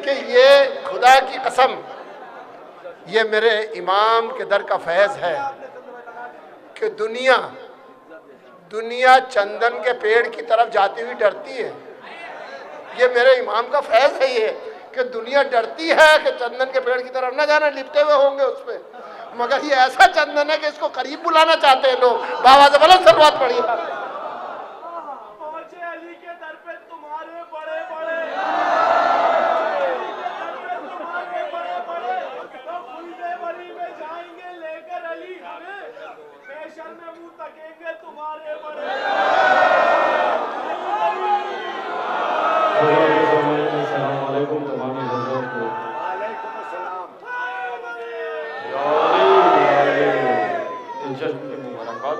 कि ये खुदा की कसम, ये मेरे इमाम के दर का फैज़ है कि दुनिया चंदन के पेड़ की तरफ जाती हुई डरती है। ये मेरे इमाम का फैज़ है ये कि दुनिया डरती है कि चंदन के पेड़ की तरफ न जाना, लिपटे हुए होंगे उस पर, मगर ये ऐसा चंदन है कि इसको करीब बुलाना चाहते हैं लोग। बाबा से बुलंद सलवात पढ़िए। अली के दर पे तुम्हारे बड़े बड़े तो खुलने बड़ी में जाएंगे लेकर अली हमें, पेशर में मुंह तकेंगे तुम्हारे बड़े।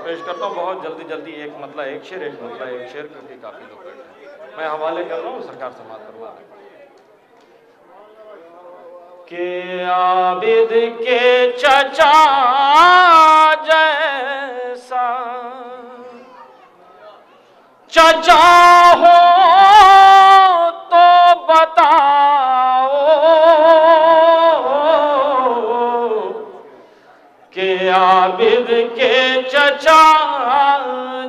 पेश करता हूँ बहुत जल्दी एक मतलब एक शेर क्योंकि काफी लोग बैठे हैं। मैं हवाले कर रहा हूँ, सरकार समाप्त करवा दें कि आबिद के चचा जैसा चचा हो तो बताओ कि आबिद के चचा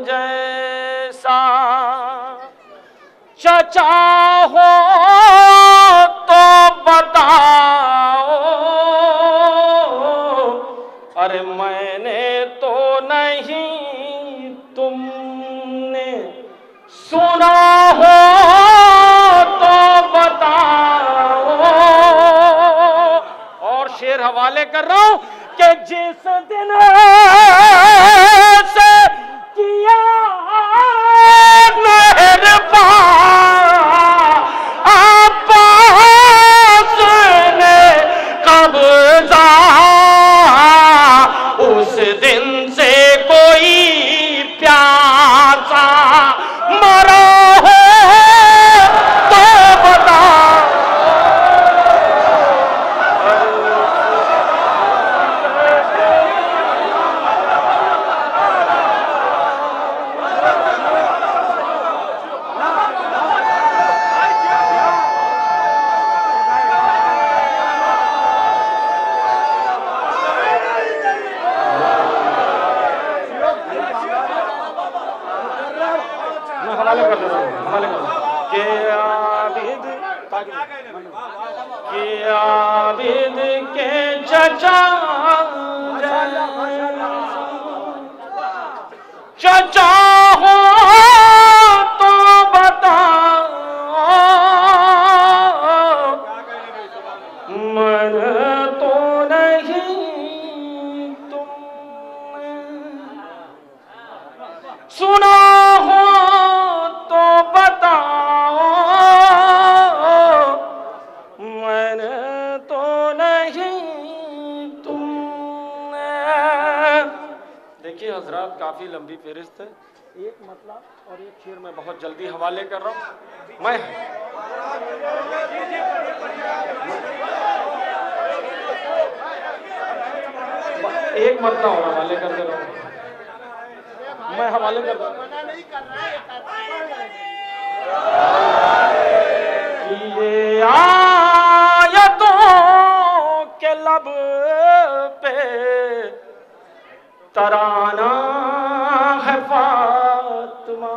जैसा चचा हो तो बताओ। अरे मैंने तो नहीं, तुमने सुना हो तो बताओ। और शेर हवाले कर रहा हूं कि जिस दिन से किया अब्बास ने कब्जा, उस दिन से कोई प्यासा मरा हो तो बता। आबिद के चचा चचा हो तो बताओ। मन तो नहीं, तुमने सुना हो तो बताओ। मैंने तो नहीं, तुमने। देखिए हजरात, काफी लंबी फहरिस्त है, एक मतलब और एक शेर में बहुत जल्दी हवाले कर रहा हूं मैं। एक मतलब और हवाले कर दे रहा हूं मैं, हवाले कर रहा हूं कि ये आयतों के लब पे तराना है फातिमा।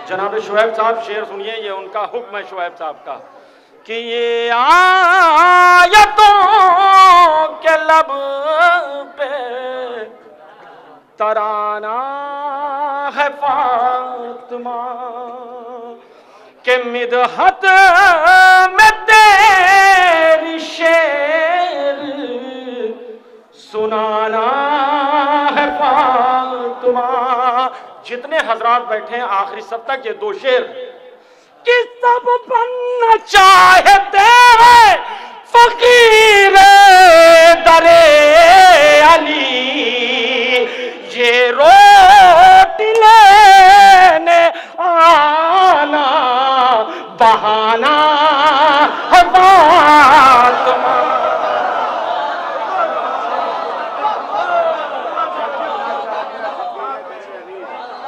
जनाब शुएब साहब शेर सुनिए, ये उनका हुक्म है शुएब साहब का कि ये आयतों के लब पे तराना है फातिमा के मिदहत में तेरी शेर सुनाना है फातिमा। जितने हजरात बैठे हैं आखिरी सब तक ये दो शेर कि सब बनना चाहते हैं फकीर दरे अली, ये रोटी लेने आना बहाना है फातिमा।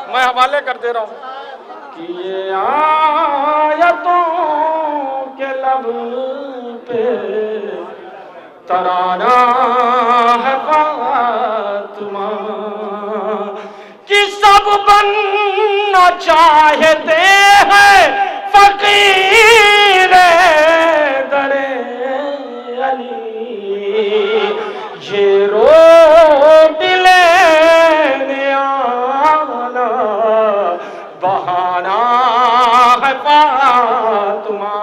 मैं हवाले कर दे रहा हूं कि ये आयतों लब पे तराना है फातिमा कि सब बनना चाहते हैं फकीर दरे अली ये रोट लेने आना बहाना है फातिमा।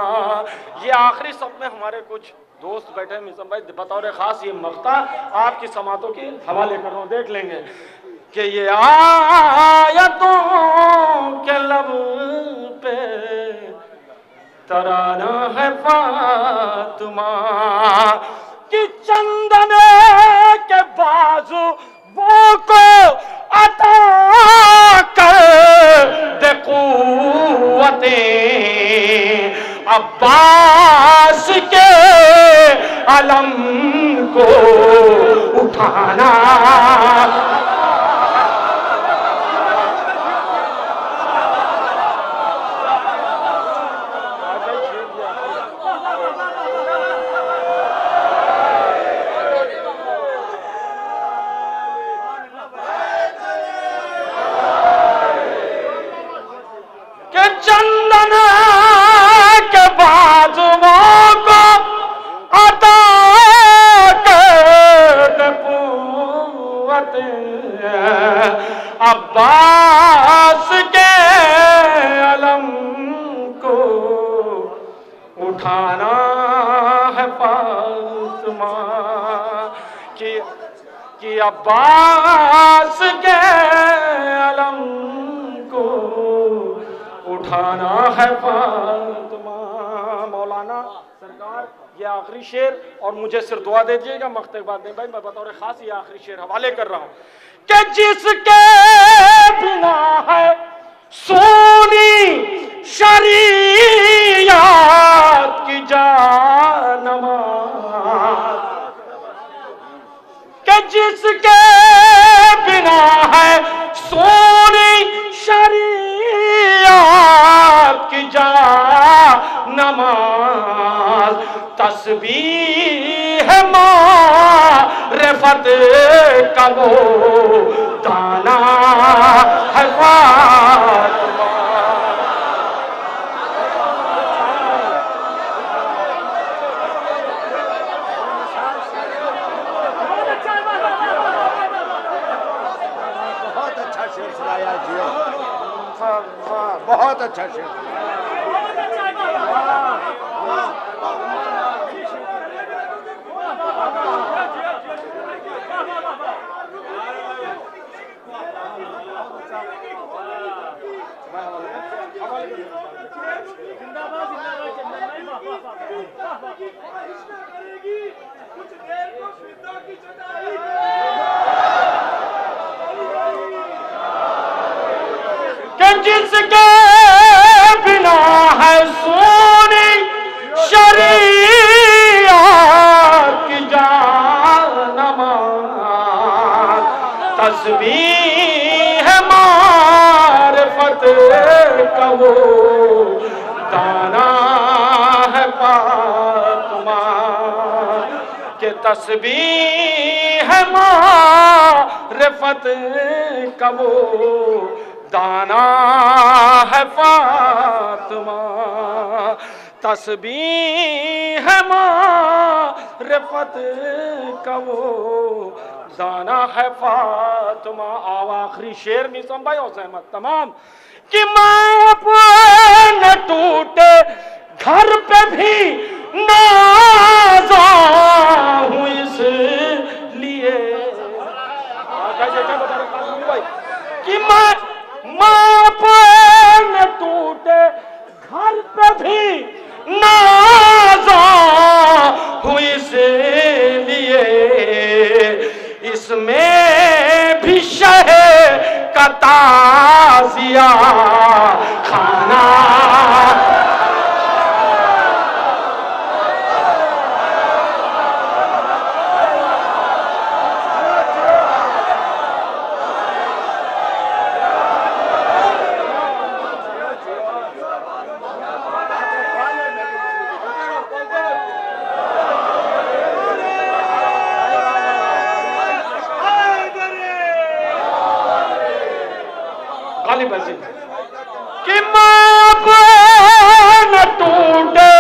ये आखिरी सब में हमारे कुछ दोस्त बैठे मिसम भाई बतौर खास ये मक्ता आपकी समातों के हवाले कर रहा हूँ, देख लेंगे कि ये आयतों के लब पे तराना है फातिमा कि चंदन के बाजू वो को अता कर दे कुव्वतें अब्बास के अलम को उठाना। के चंदन के बाजुओं को अता कर कुव्वत अब्बास के अलम को उठाना है फातिमा कि अब्बास के अलम को उठाना है फातिमा। मौलाना सरकार ये आखिरी शेर और मुझे सिर्फ दुआ दे दीजिएगा मख्ते बाद नहीं भाई, मैं बतौर खास ये आखिरी शेर हवाले कर रहा हूं कि जिसके बिना है सोनी शरीयत की जानमाज़ कि जिसके बिना है सोनी शरीयत की जानमाज़ तस्बीह मारिफत का वो दाना है फातिमा। बहुत अच्छा शेर सुनाया जी, बहुत अच्छा शेर। जिसके बिना है सोनी शरीयत की जानमाज़ तस्बीह मारिफत का वो दाना है फातिमा के तस्बीह मारिफत का वो दाना है फातिमा तस्बीह मारिफत का वो दाना है फातिमा। आओ आखिरी शेर मिसम भाई और सहमत तमाम कि मैं अपने टूटे घर पे भी नाज़ा हूँ इसलिए कि मैं अपने टूटे घर पे भी नाज़ा हूँ इसलिए इसमें भी शहर का ताज़िया खाना। गालिब ऐसे कि मैं अब न टूटे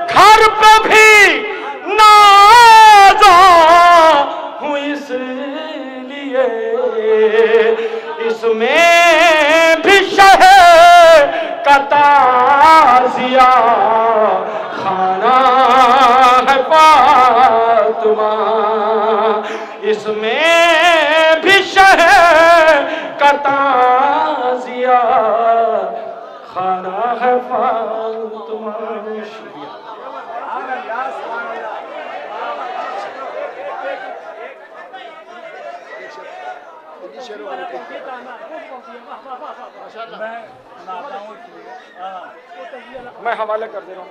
घर पे भी नाज़ा हूँ, इसलिए इसमें भी शहर का ताज़िया खाना है फातिमा, इसमें भी शहर का ताज़िया खाना है फातिमा। शुक्रिया। मैं हवाले कर दे रहा हूँ।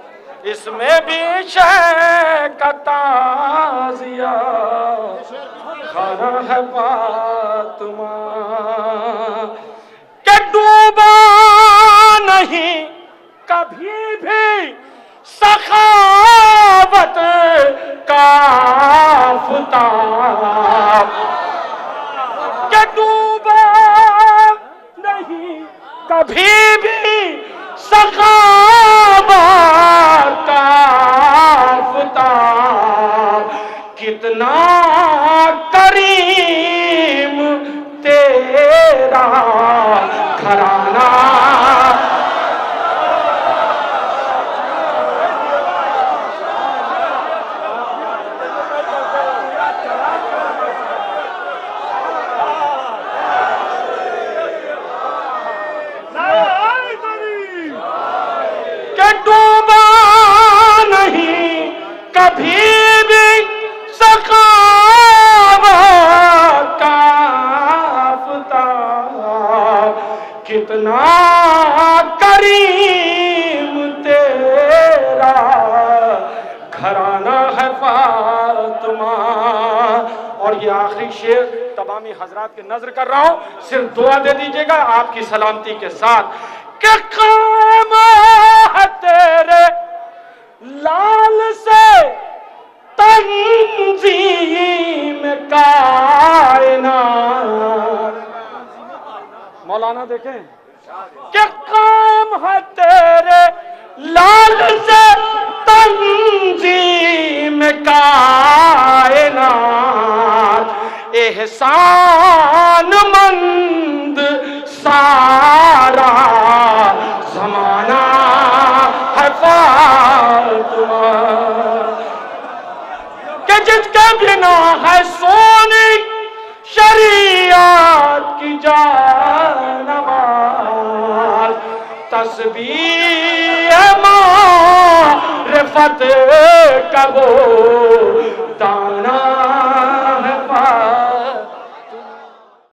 इसमें भी शय का ताज़िया खाना है फातिमा, के डूबा नहीं कभी भी सखावत का आफ़ताब, के डूबा नहीं कभी भी सखावत का आफ़ताब, कितना करीम तेरा घराना। डूबा नहीं कभी भी सखावत का आफ़ताब, कितना करीम तेरा घराना है फातिमा। और ये आखिरी शेर तमामी हजरात के नजर कर रहा हूं, सिर्फ दुआ दे दीजिएगा आपकी सलामती के साथ कि कायम है तेरे लाल से तंजीम कायनात। मौलाना देखें कि कायम है तेरे लाल से तंजीम कायनात, एहसान मंद सारा ज़माना है फातिमा, कि जिसके बिना है सोनी शरीयत की जानमाज़, तस्बीह मारिफत का वो दाना